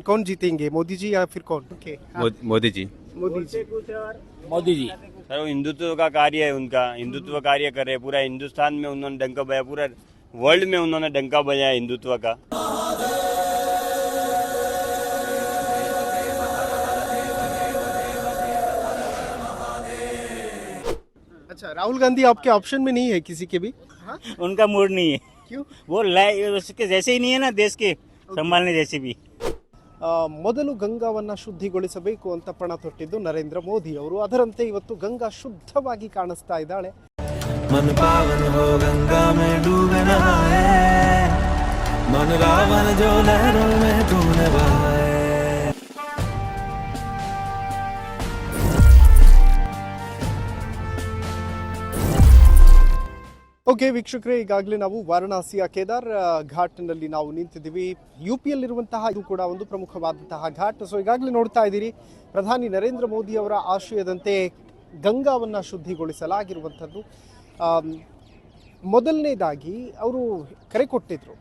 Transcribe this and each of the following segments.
कौन जीतेंगे, मोदी जी या फिर कौन? ओके, मोदी जी। मोदी जी। मोदी जी। सर वो हिंदुत्व का कार्य है उनका, हिंदुत्व कार्य कर रहे हैं। पूरा हिंदुस्तान में उन्होंने डंका बजाया, पूरा वर्ल्ड में उन्होंने डंका बजाया हिंदुत्व का। अच्छा, राहुल गांधी आपके ऑप्शन में नहीं है किसी के भी? हाँ? उनका मूड नहीं है, क्यों? वो उसके जैसे ही नहीं है ना, देश के संभालने जैसे भी। ಮೊದಲು ಗಂಗಾವನ್ನ ಶುದ್ಧಿಗೊಳಿಸಬೇಕು ಅಂತ ಪಣ ತೊಟ್ಟಿದ್ದು ನರೇಂದ್ರ ಮೋದಿ ಅವರು. ಅದರಂತೆ ಇವತ್ತು ಗಂಗಾ ಶುದ್ಧವಾಗಿ ಕಾಣಿಸ್ತಾ ಇದ್ದಾಳೆ. मन पावन हो गंगा में डूबे नहाए, मन रावण जो लहरों में डूब बहाए। ಓಕೆ ವೀಕ್ಷಕರೇ, ಈಗಾಗಲೇ ನಾವು ವಾರಣಾಸಿಯ ಕೇದಾರ್ ಘಾಟ್ನಲ್ಲಿ ನಾವು ನಿಂತಿದ್ದೀವಿ. ಯು ಪಿಯಲ್ಲಿರುವಂತಹ ಇದು ಕೂಡ ಒಂದು ಪ್ರಮುಖವಾದಂತಹ ಘಾಟ್. ಸೊ ಈಗಾಗಲೇ ನೋಡ್ತಾ ಇದ್ದೀರಿ, ಪ್ರಧಾನಿ ನರೇಂದ್ರ ಮೋದಿ ಅವರ ಆಶಯದಂತೆ ಗಂಗಾವನ್ನು ಶುದ್ಧಿಗೊಳಿಸಲಾಗಿರುವಂಥದ್ದು. ಮೊದಲನೇದಾಗಿ ಅವರು ಕರೆ ಕೊಟ್ಟಿದ್ರು,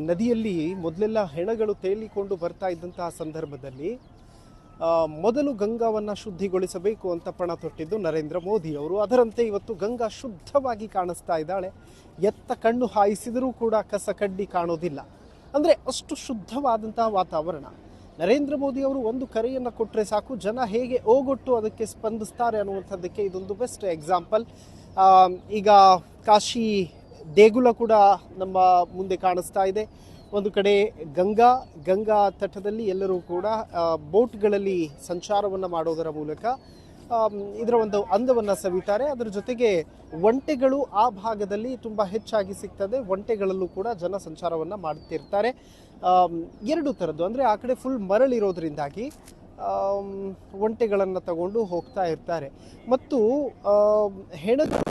ನದಿಯಲ್ಲಿ ಮೊದಲೆಲ್ಲ ಹೆಣಗಳು ತೇಲಿಕೊಂಡು ಬರ್ತಾ ಇದ್ದಂತಹ ಸಂದರ್ಭದಲ್ಲಿ ಮೊದಲು ಗಂಗಾವನ್ನು ಶುದ್ಧಿಗೊಳಿಸಬೇಕು ಅಂತ ಪಣ ತೊಟ್ಟಿದ್ದು ನರೇಂದ್ರ ಮೋದಿ ಅವರು. ಅದರಂತೆ ಇವತ್ತು ಗಂಗಾ ಶುದ್ಧವಾಗಿ ಕಾಣಿಸ್ತಾ ಇದ್ದಾಳೆ. ಎತ್ತ ಕಣ್ಣು ಹಾಯಿಸಿದರೂ ಕೂಡ ಕಸ ಕಡ್ಡಿ ಕಾಣೋದಿಲ್ಲ, ಅಂದರೆ ಅಷ್ಟು ಶುದ್ಧವಾದಂತಹ ವಾತಾವರಣ. ನರೇಂದ್ರ ಮೋದಿ ಅವರು ಒಂದು ಕರೆಯನ್ನು ಕೊಟ್ಟರೆ ಸಾಕು, ಜನ ಹೇಗೆ ಓಗೊಟ್ಟು ಅದಕ್ಕೆ ಸ್ಪಂದಿಸ್ತಾರೆ ಅನ್ನುವಂಥದ್ದಕ್ಕೆ ಇದೊಂದು ಬೆಸ್ಟ್ ಎಕ್ಸಾಂಪಲ್. ಈಗ ಕಾಶಿ ದೇಗುಲ ಕೂಡ ನಮ್ಮ ಮುಂದೆ ಕಾಣಿಸ್ತಾ ಇದೆ. ಒಂದು ಕಡೆ ಗಂಗಾ ತಟದಲ್ಲಿ ಎಲ್ಲರೂ ಕೂಡ ಬೋಟ್ಗಳಲ್ಲಿ ಸಂಚಾರವನ್ನು ಮಾಡೋದರ ಮೂಲಕ ಇದರ ಒಂದು ಅಂದವನ್ನು ಸವಿತಾರೆ. ಅದರ ಜೊತೆಗೆ ಒಂಟೆಗಳು ಆ ಭಾಗದಲ್ಲಿ ತುಂಬ ಹೆಚ್ಚಾಗಿ ಸಿಗ್ತದೆ. ಒಂಟೆಗಳಲ್ಲೂ ಕೂಡ ಜನ ಸಂಚಾರವನ್ನು ಮಾಡ್ತಿರ್ತಾರೆ. ಎರಡು ಥರದ್ದು, ಅಂದರೆ ಆ ಕಡೆ ಫುಲ್ ಮರಳಿರೋದ್ರಿಂದಾಗಿ ಒಂಟೆಗಳನ್ನು ತಗೊಂಡು ಹೋಗ್ತಾ ಇರ್ತಾರೆ ಮತ್ತು ಹೆಣಗಳು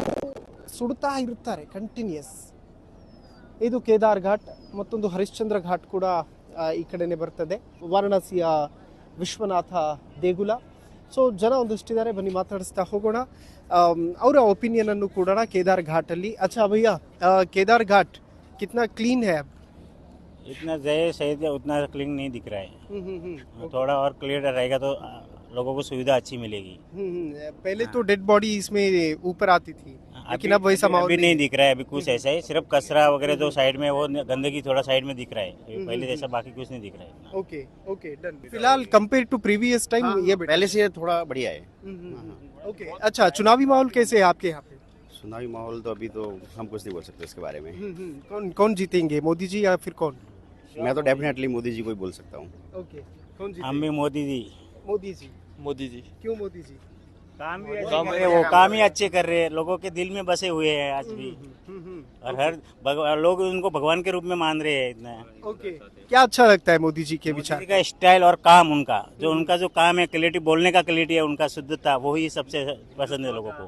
ಸುಡ್ತಾ ಇರ್ತಾರೆ ಕಂಟಿನ್ಯೂಸ್. ಇದು ಕೇದಾರ್ ಘಾಟ್. ಮತ್ತೊಂದು ಹರಿಶ್ಚಂದ್ರ ಘಾಟ್ ಕೂಡ ಈ ಕಡೆನೇ ಬರ್ತದೆ, ವಾರಣಾಸಿಯ ವಿಶ್ವನಾಥ ದೇಗುಲ. ಸೊ ಜನ ಒಂದಿಷ್ಟಿದ್ದಾರೆ, ಬನ್ನಿ ಮಾತಾಡಿಸ್ತಾ ಹೋಗೋಣ, ಅವರ ಒಪಿನಿಯನ್ ಅನ್ನು ಕೊಡೋಣ ಕೇದಾರ್ ಘಾಟಲ್ಲಿ. अच्छा भैया, केदार घाट कितना क्लीन है अब? इतना सही उतना क्लीन नहीं दिख रहा है। थोड़ा और क्लियर रहेगा तो लोगों को सुविधा अच्छी मिलेगी। पहले तो डेड बॉडी इसमें ऊपर आती थी, लेकिन अब वैसा माहौल अभी नहीं दिख रहा है। अभी कुछ ऐसा है, सिर्फ कचरा वगैरह जो साइड में, वो गंदगी थोड़ा साइड में दिख रहा है। पहले जैसा बाकी कुछ नहीं दिख रहा है। Okay okay done. फिलहाल कंपेयर टू प्रीवियस टाइम ये पहले से थोड़ा बढ़िया है। ओके. अच्छा, चुनावी माहौल कैसे है आपके यहाँ पे? चुनावी माहौल तो अभी तो हम कुछ नहीं बोल सकते इसके बारे में। कौन जीतेंगे, मोदी जी या फिर कौन? मैं तो डेफिनेटली मोदी जी को ही बोल सकता हूँ। ओके, कौन जीतेंगे? हम भी मोदी जी। मोदी जी. मोदी जी। क्यों मोदी जी? काम भी अच्छे कर रहे हैं, वो काम ही अच्छे कर रहे हैं, लोगों के दिल में बसे हुए हैं आज भी। और हर लोग उनको भगवान के रूप में मान रहे हैं इतना। ओके, क्या अच्छा लगता है मोदी जी के विचार? मोदी का स्टाइल और काम, उनका जो काम है, क्लियरिटी, बोलने का क्लियरिटी है, उनका शुद्धता, वही सबसे पसंद है लोगों को।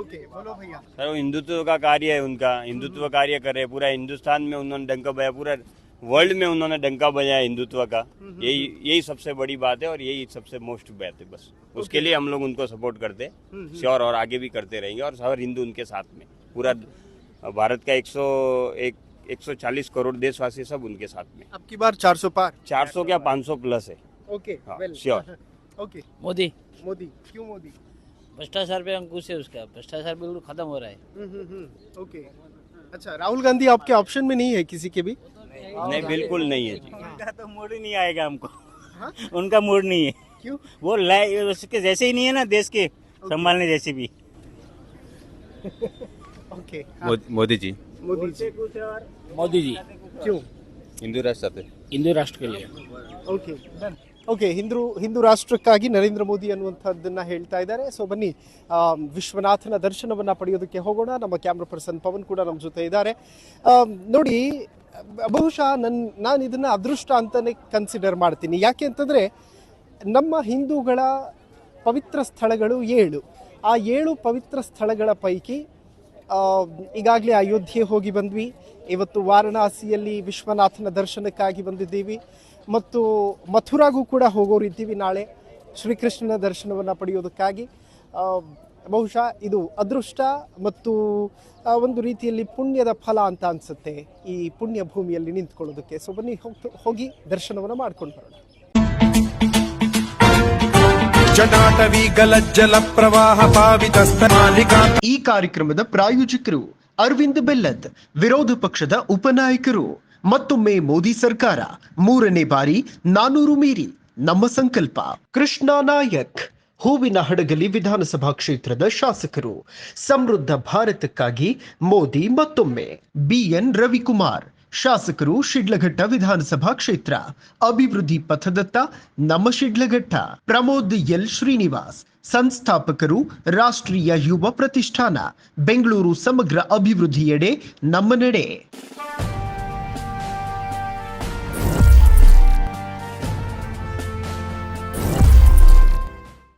ओके, बोलो भैया. सर वो हिंदुत्व का कार्य है उनका, हिंदुत्व कार्य कर रहे हैं। पूरा हिंदुस्तान में उन्होंने डंका बजाया, पूरा वर्ल्ड में उन्होंने डंका बजाया हिंदुत्व का। यही सबसे बड़ी बात है और यही सबसे मोस्ट बात है। बस उसके लिए हम लोग उनको सपोर्ट करते हैं, श्योर, और आगे भी करते रहेंगे। और हर हिंदू उनके साथ में, पूरा भारत का 140 करोड़ देशवासी सब उनके साथ में। अब की बार 400 पार. 400 क्या 500 प्लस है। ओके, हाँ, well. Sure. Okay, Modi. Modi. क्यों मोदी? भ्रष्टाचार पे अंकुश है उसका, भ्रष्टाचार बिल्कुल खत्म हो रहा है। ओके. अच्छा, राहुल गांधी आपके ऑप्शन में नहीं है किसी के भी? नहीं, बिल्कुल नहीं है जी। उनका तो मूड ही नहीं आएगा हमको। हाँ? उनका मूड नहीं है, क्यों? वो उसके जैसे ही नहीं है ना, देश के संभालने जैसे भी। ओके. मोदी जी। मोदी जी. मोदी जी। क्यों? हिंदू राष्ट्र से। हिंदू राष्ट्र के लिए। Okay done. ಓಕೆ, ಹಿಂದೂ ರಾಷ್ಟ್ರಕ್ಕಾಗಿ ನರೇಂದ್ರ ಮೋದಿ ಅನ್ನುವಂಥದ್ದನ್ನು ಹೇಳ್ತಾ ಇದ್ದಾರೆ. ಸೊ ಬನ್ನಿ, ವಿಶ್ವನಾಥನ ದರ್ಶನವನ್ನು ಪಡೆಯೋದಕ್ಕೆ ಹೋಗೋಣ. ನಮ್ಮ ಕ್ಯಾಮ್ರಾ ಪರ್ಸನ್ ಪವನ್ ಕೂಡ ನಮ್ಮ ಜೊತೆ ಇದ್ದಾರೆ. ನೋಡಿ, ಬಹುಶಃ ನಾನು ಇದನ್ನು ಅದೃಷ್ಟ ಅಂತಲೇ ಕನ್ಸಿಡರ್ ಮಾಡ್ತೀನಿ. ಯಾಕೆ ಅಂತಂದರೆ, ನಮ್ಮ ಹಿಂದೂಗಳ ಪವಿತ್ರ ಸ್ಥಳಗಳು 7. ಆ 7 ಪವಿತ್ರ ಸ್ಥಳಗಳ ಪೈಕಿ ಈಗಾಗಲೇ ಅಯೋಧ್ಯೆ ಹೋಗಿ ಬಂದ್ವಿ, ಇವತ್ತು ವಾರಣಾಸಿಯಲ್ಲಿ ವಿಶ್ವನಾಥನ ದರ್ಶನಕ್ಕಾಗಿ ಬಂದಿದ್ದೀವಿ, ಮತ್ತು ಮಥುರಾಗೂ ಕೂಡ ಹೋಗೋರಿದ್ದೀವಿ ನಾಳೆ ಶ್ರೀಕೃಷ್ಣನ ದರ್ಶನವನ್ನು ಪಡೆಯೋದಕ್ಕಾಗಿ. ಬಹುಶಃ ಇದು ಅದೃಷ್ಟ ಮತ್ತು ಒಂದು ರೀತಿಯಲ್ಲಿ ಪುಣ್ಯದ ಫಲ ಅಂತ ಅನಿಸುತ್ತೆ ಈ ಪುಣ್ಯ ಭೂಮಿಯಲ್ಲಿ ನಿಂತ್ಕೊಳ್ಳೋದಕ್ಕೆ. ಸೊ ಬನ್ನಿ ಹೋಗಿ ದರ್ಶನವನ್ನು ಮಾಡ್ಕೊಂಡು ಬರೋಣ. ಜಟಾಟವಿ ಗಲಜ್ಜಲ ಪ್ರವಾಹ ಪಾವಿತಸ್ತಮಾಲಿಕಾ. ಈ ಕಾರ್ಯಕ್ರಮದ ಪ್ರಾಯೋಜಕರು ಅರವಿಂದ್ ಬೆಲ್ಲದ್, ವಿರೋಧ ಪಕ್ಷದ ಉಪನಾಯಕರು. ಮತ್ತೊಮ್ಮೆ ಮೋದಿ ಸರ್ಕಾರ 3ನೇ ಬಾರಿ 400 ಮೀರಿ ನಮ್ಮ ಸಂಕಲ್ಪ. ಕೃಷ್ಣ ನಾಯಕ್, ಹೂವಿನ ಹಡಗಲಿ ವಿಧಾನಸಭಾ ಕ್ಷೇತ್ರದ ಶಾಸಕರು. ಸಮೃದ್ಧ ಭಾರತಕ್ಕಾಗಿ ಮೋದಿ ಮತ್ತೊಮ್ಮೆ. BN ರವಿಕುಮಾರ್, ಶಾಸಕರು, ಶಿಡ್ಲಘಟ್ಟ ವಿಧಾನಸಭಾ ಕ್ಷೇತ್ರ. ಅಭಿವೃದ್ಧಿ ಪಥದತ್ತ ನಮ್ಮ ಶಿಡ್ಲಘಟ್ಟ. ಪ್ರಮೋದ್ ಎಲ್ ಶ್ರೀನಿವಾಸ್, ಸಂಸ್ಥಾಪಕರು, ರಾಷ್ಟ್ರೀಯ ಯುವ ಪ್ರತಿಷ್ಠಾನ. ಬೆಂಗಳೂರು ಸಮಗ್ರ ಅಭಿವೃದ್ಧಿಯೆಡೆ ನಮ್ಮ ನಡೆ.